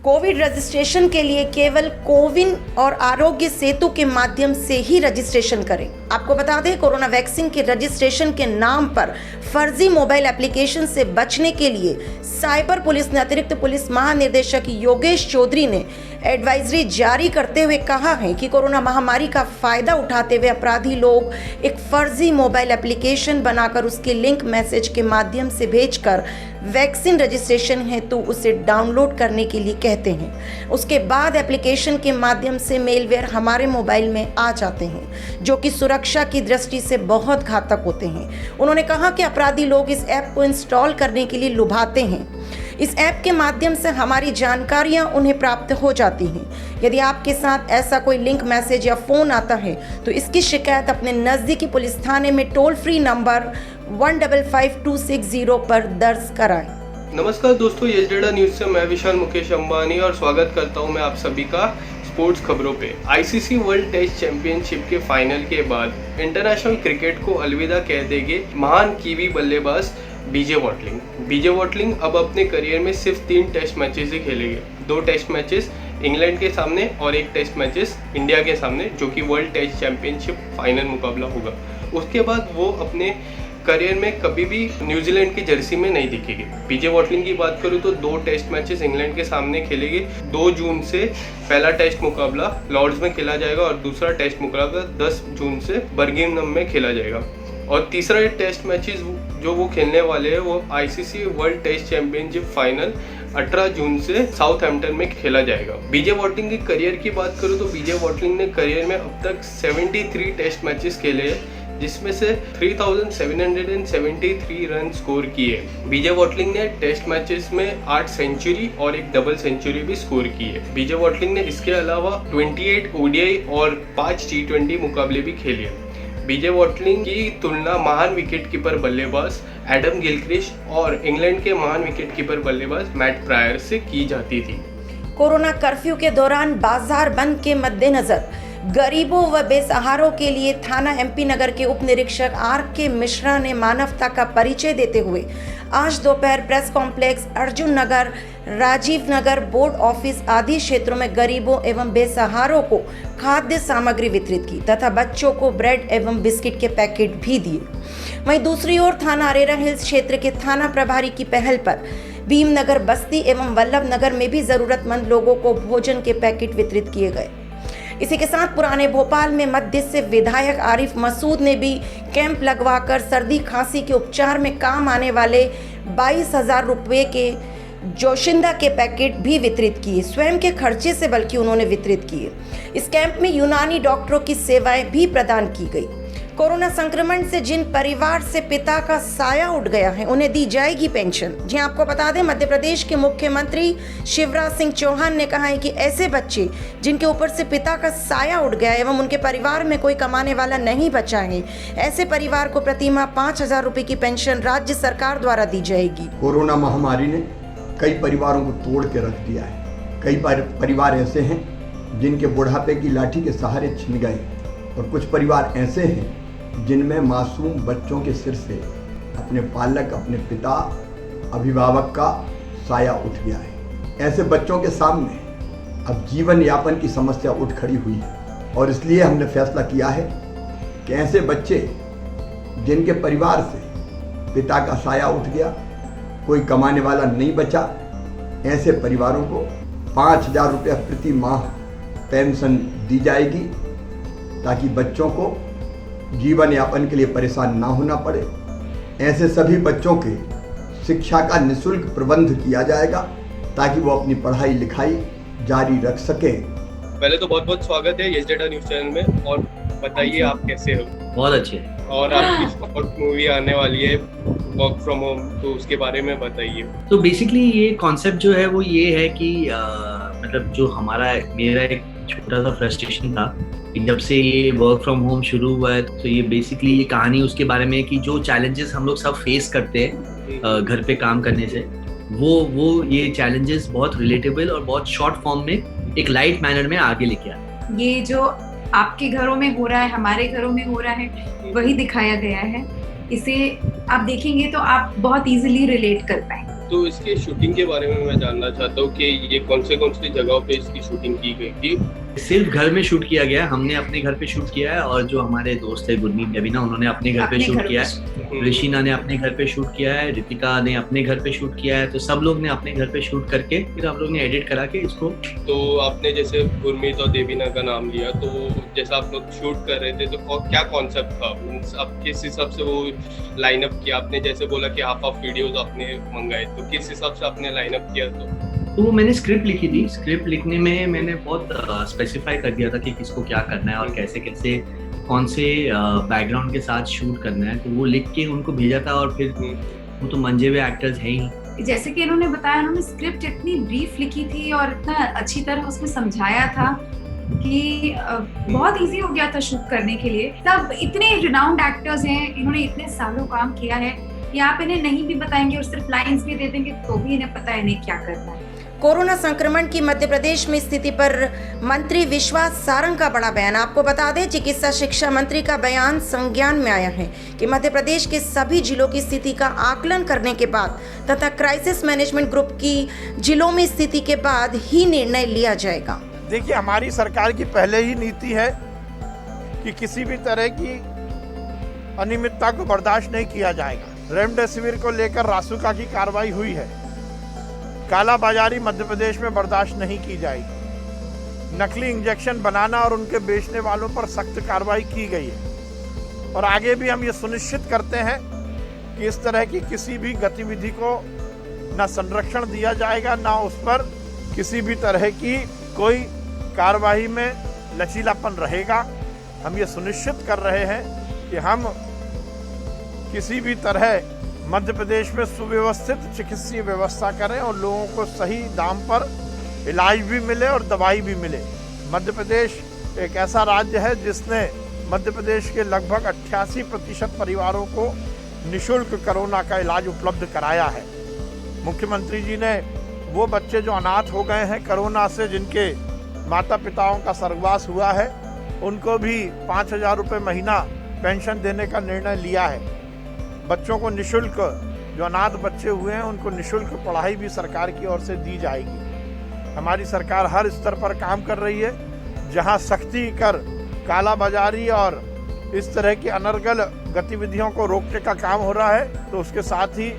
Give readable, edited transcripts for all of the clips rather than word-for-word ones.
Covid registration के लिए केवल कोविन और आरोग्य सेतु के माध्यम से ही रजिस्ट्रेशन करें। आपको बता दें, कोरोना वैक्सीन के रजिस्ट्रेशन के नाम पर फर्जी मोबाइल एप्लीकेशन से बचने के लिए साइबर पुलिस ने अतिरिक्त पुलिस महानिदेशक योगेश चौधरी ने एडवाइजरी जारी करते हुए कहा है कि कोरोना महामारी का फायदा उठाते हुए अपराधी लोग एक फर्जी मोबाइल एप्लीकेशन बनाकर उसके लिंक मैसेज के माध्यम से भेजकर वैक्सीन रजिस्ट्रेशन हेतु उसे डाउनलोड करने के लिए कहते हैं। उसके बाद एप्लीकेशन के माध्यम से मेलवेयर हमारे मोबाइल में आ जाते हैं, जो कि सुरक्षा की दृष्टि से बहुत घातक होते हैं। उन्होंने कहा कि अपराधी लोग इस ऐप को इंस्टॉल करने के लिए लुभाते हैं। इस ऐप के माध्यम से हमारी जानकारियां उन्हें प्राप्त हो जाती हैं। यदि आपके साथ ऐसा कोई लिंक मैसेज या फ़ोन आता है तो इसकी शिकायत अपने नज़दीकी पुलिस थाने में टोल फ्री नंबर 155260 पर दर्ज कराएं। नमस्कार दोस्तों, यस डेटा न्यूज़ से मैं विशाल मुकेश अंबानी और स्वागत करता हूं मैं आप सभी का स्पोर्ट्स खबरों पे। आईसीसी वर्ल्ड टेस्ट चैंपियनशिप के फाइनल के बाद इंटरनेशनल क्रिकेट को अलविदा कह देंगे महान कीवी बल्लेबाज बीजे वॉटलिंग अब अपने करियर में सिर्फ 3 टेस्ट मैचेस ही खेलेंगे। 2 टेस्ट मैचेस इंग्लैंड के सामने और 1 टेस्ट मैचेस इंडिया के सामने, जो कि वर्ल्ड टेस्ट चैंपियनशिप फाइनल मुकाबला होगा। उसके बाद वो अपने करियर में कभी भी न्यूजीलैंड की जर्सी में नहीं दिखेगी। बीजे वॉटलिंग की बात करूँ तो 2 टेस्ट मैचेस इंग्लैंड के सामने खेलेंगे। 2 जून से पहला टेस्ट मुकाबला लॉर्ड्स में खेला जाएगा और दूसरा टेस्ट मुकाबला 10 जून से बर्मिंघम में खेला जाएगा। और तीसरा टेस्ट मैचेस जो वो खेलने वाले हैं वो ICC World Test Championship final 18 June से साउथहैम्पटन में खेला जाएगा। बीजे वॉटलिंग के करियर की बात करूँ तो बीजे वॉटलिंग ने करियर में अब तक 73 टेस्ट मैचेस खेले हैं, जिसमें से 3773 रन स्कोर किए। बीजे वॉटलिंग ने टेस्ट मैचेस में 8 सेंचुरी और 1 डबल सेंचुरी भी स्कोर की है। बीजे वॉटलिंग ने इसके अलावा 28 ओडीआई और 5 T20 मुकाबले भी खेले हैं। बीजे वॉटलिंग की तुलना महान विकेटकीपर बल्लेबाज एडम गिलक्रिस्ट और इंग्लैंड के महान विकेटकीपर बल्लेबाज मैट प्रायर से की जाती थी। कोरोना कर्फ्यू के दौरान बाजार बंद के मद्देनजर गरीबों व बेसहारों के लिए थाना एमपी नगर के उप निरीक्षक RK मिश्रा ने मानवता का परिचय देते हुए आज दोपहर प्रेस कॉम्प्लेक्स, अर्जुन नगर, राजीव नगर, बोर्ड ऑफिस आदि क्षेत्रों में गरीबों एवं बेसहारों को खाद्य सामग्री वितरित की तथा बच्चों को ब्रेड एवं बिस्किट के पैकेट भी दिए। वहीं दूसरी ओर थाना अरेरा हिल्स क्षेत्र के थाना प्रभारी की पहल पर भीमनगर बस्ती एवं वल्लभ नगर में भी जरूरतमंद लोगों को भोजन के पैकेट वितरित किए गए। इसी के साथ पुराने भोपाल में मध्य से विधायक आरिफ मसूद ने भी कैंप लगवाकर सर्दी खांसी के उपचार में काम आने वाले 22,000 रुपये के जोशिंदा के पैकेट भी वितरित किए। स्वयं के खर्चे से बल्कि उन्होंने वितरित किए। इस कैंप में यूनानी डॉक्टरों की सेवाएं भी प्रदान की गई। कोरोना संक्रमण से जिन परिवार से पिता का साया उठ गया है उन्हें दी जाएगी पेंशन। जी आपको बता दें, मध्य प्रदेश के मुख्यमंत्री शिवराज सिंह चौहान ने कहा है कि ऐसे बच्चे जिनके ऊपर से पिता का साया उठ गया एवं उनके परिवार में कोई कमाने वाला नहीं बचा है, ऐसे परिवार को प्रतिमाह 5,000 रुपये की पेंशन राज्य सरकार द्वारा दी जाएगी। कोरोना महामारी ने कई परिवारों को तोड़ के रख दिया है। कई परिवार ऐसे हैं जिनके बुढ़ापे की लाठी के सहारे छिन गए और कुछ परिवार ऐसे हैं जिनमें मासूम बच्चों के सिर से अपने पालक, अपने पिता, अभिभावक का साया उठ गया है। ऐसे बच्चों के सामने अब जीवन यापन की समस्या उठ खड़ी हुई है और इसलिए हमने फैसला किया है कि ऐसे बच्चे जिनके परिवार से पिता का साया उठ गया, कोई कमाने वाला नहीं बचा, ऐसे परिवारों को 5,000 रुपये प्रति माह पेंशन दी जाएगी ताकि बच्चों को जीवन यापन के लिए परेशान ना होना पड़े। ऐसे सभी बच्चों के शिक्षा का निःशुल्क प्रबंध किया जाएगा ताकि वो अपनी पढ़ाई लिखाई जारी रख सके। पहले तो बहुत बहुत स्वागत है यस डेटा न्यूज़ चैनल में, और बताइए आप कैसे हो? बहुत अच्छे। और आपकी शॉर्ट मूवी आने वाली है वर्क फ्रॉम होम, तो उसके बारे में बताइए। तो बेसिकली ये कॉन्सेप्ट जो है वो ये है कि मतलब जो मेरा एक छोटा सा फ्रस्ट्रेशन था कि जब से ये वर्क फ्रॉम होम शुरू हुआ है, तो ये बेसिकली ये कहानी उसके बारे में है कि जो चैलेंजेस हम लोग सब फेस करते हैं घर पे काम करने से, वो ये चैलेंजेस बहुत रिलेटेबल और बहुत शॉर्ट फॉर्म में एक लाइट मैनर में आगे लेके आए। ये जो आपके घरों में हो रहा है, हमारे घरों में हो रहा है, वही दिखाया गया है। इसे आप देखेंगे तो आप बहुत इजीली रिलेट कर पाएंगे। तो इसके शूटिंग के बारे में मैं जानना चाहता हूँ कि ये कौन से जगहों पे इसकी शूटिंग की गई थी। सिर्फ घर में शूट किया गया, हमने अपने घर पे शूट किया है, और जो हमारे दोस्त है गुरमीत अभिना, उन्होंने अपने घर पे शूट किया है, ऋषिना ने अपने घर पे शूट किया है, रितिका ने अपने घर पे शूट किया है। तो सब लोग ने अपने घर पे शूट करके फिर हम लोग ने एडिट करा के इसको। तो आपने जैसे गुरमीत और देवीना का नाम लिया, तो जैसा आप लोग शूट कर रहे थे तो क्या कॉन्सेप्ट था, आप किस हिसाब से वो लाइनअप किया? आपने जैसे बोला कि हाफ वीडियोस आपने मंगाए, तो किस हिसाब से आपने लाइनअप किया? तो वो मैंने स्क्रिप्ट लिखी थी, स्क्रिप्ट लिखने में मैंने बहुत स्पेसिफाई कर दिया था कि किसको क्या करना है और कैसे कैसे कौन से बैकग्राउंड के साथ शूट करना है। तो वो लिख के उनको भेजा था, और फिर वो तो मंजे हुए एक्टर्स हैं ही। जैसे कि इन्होंने बताया, उन्होंने स्क्रिप्ट इतनी ब्रीफ लिखी थी और इतना अच्छी तरह उसमें समझाया था कि बहुत इजी हो गया था शूट करने के लिए। तब इतने रिनाउंड एक्टर्स हैं, इन्होंने इतने सालों काम किया है कि आप इन्हें नहीं भी बताएंगे और सिर्फ लाइंस भी दे देंगे तो भी इन्हें पता है इन्हें क्या करना है। कोरोना संक्रमण की मध्य प्रदेश में स्थिति पर मंत्री विश्वास सारंग का बड़ा बयान। आपको बता दें, चिकित्सा शिक्षा मंत्री का बयान संज्ञान में आया है कि मध्य प्रदेश के सभी जिलों की स्थिति का आकलन करने के बाद तथा क्राइसिस मैनेजमेंट ग्रुप की जिलों में स्थिति के बाद ही निर्णय लिया जाएगा। देखिए, हमारी सरकार की पहले ही नीति है कि किसी भी तरह की अनियमितता को बर्दाश्त नहीं किया जाएगा। रेमडेसिविर को लेकर रासुका की कार्रवाई हुई है। कालाबाजारी मध्य प्रदेश में बर्दाश्त नहीं की जाएगी। नकली इंजेक्शन बनाना और उनके बेचने वालों पर सख्त कार्रवाई की गई है, और आगे भी हम ये सुनिश्चित करते हैं कि इस तरह की किसी भी गतिविधि को न संरक्षण दिया जाएगा, ना उस पर किसी भी तरह की कोई कार्रवाई में लचीलापन रहेगा। हम ये सुनिश्चित कर रहे हैं कि हम किसी भी तरह मध्य प्रदेश में सुव्यवस्थित चिकित्सीय व्यवस्था करें और लोगों को सही दाम पर इलाज भी मिले और दवाई भी मिले। मध्य प्रदेश एक ऐसा राज्य है जिसने मध्य प्रदेश के लगभग 88% परिवारों को निःशुल्क कोरोना का इलाज उपलब्ध कराया है। मुख्यमंत्री जी ने वो बच्चे जो अनाथ हो गए हैं कोरोना से, जिनके माता पिताओं का स्वर्गवास हुआ है, उनको भी 5,000 रुपये महीना पेंशन देने का निर्णय लिया है। बच्चों को निःशुल्क, जो अनाथ बच्चे हुए हैं उनको निःशुल्क पढ़ाई भी सरकार की ओर से दी जाएगी। हमारी सरकार हर स्तर पर काम कर रही है। जहां सख्ती कर कालाबाजारी और इस तरह की अनर्गल गतिविधियों को रोकने का काम हो रहा है, तो उसके साथ ही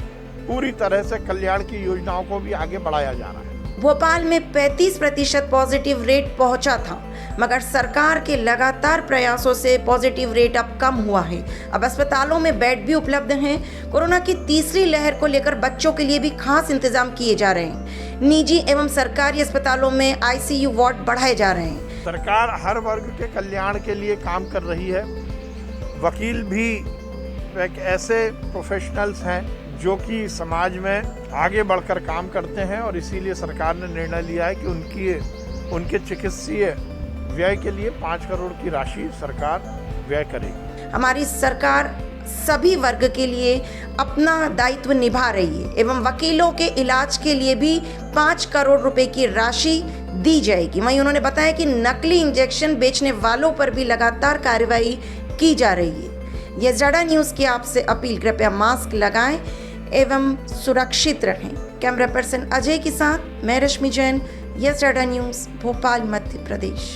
पूरी तरह से कल्याण की योजनाओं को भी आगे बढ़ाया जा रहा है। भोपाल में 35% पॉजिटिव रेट पहुंचा था, मगर सरकार के लगातार प्रयासों से पॉजिटिव रेट अब कम हुआ है। अब अस्पतालों में बेड भी उपलब्ध हैं। कोरोना की तीसरी लहर को लेकर बच्चों के लिए भी खास इंतजाम किए जा रहे हैं। निजी एवं सरकारी अस्पतालों में ICU वार्ड बढ़ाए जा रहे हैं। सरकार हर वर्ग के कल्याण के लिए काम कर रही है। वकील भी एक ऐसे प्रोफेशनल्स हैं जो कि समाज में आगे बढ़कर काम करते हैं, और इसीलिए सरकार ने निर्णय लिया है कि उनके चिकित्सीय व्यय के लिए 5 करोड़ की राशि सरकार व्यय करेगी। हमारी सरकार सभी वर्ग के लिए अपना दायित्व निभा रही है एवं वकीलों के इलाज के लिए भी 5 करोड़ रुपए की राशि दी जाएगी। वहीं उन्होंने बताया कि नकली इंजेक्शन बेचने वालों पर भी लगातार कार्रवाई की जा रही है। ये ज़्यादा न्यूज़ की आपसे अपील, कृपया मास्क लगाएं एवं सुरक्षित रहें। कैमरा पर्सन अजय के साथ मैं रश्मि जैन, ये ज़्यादा न्यूज़, भोपाल, मध्य प्रदेश।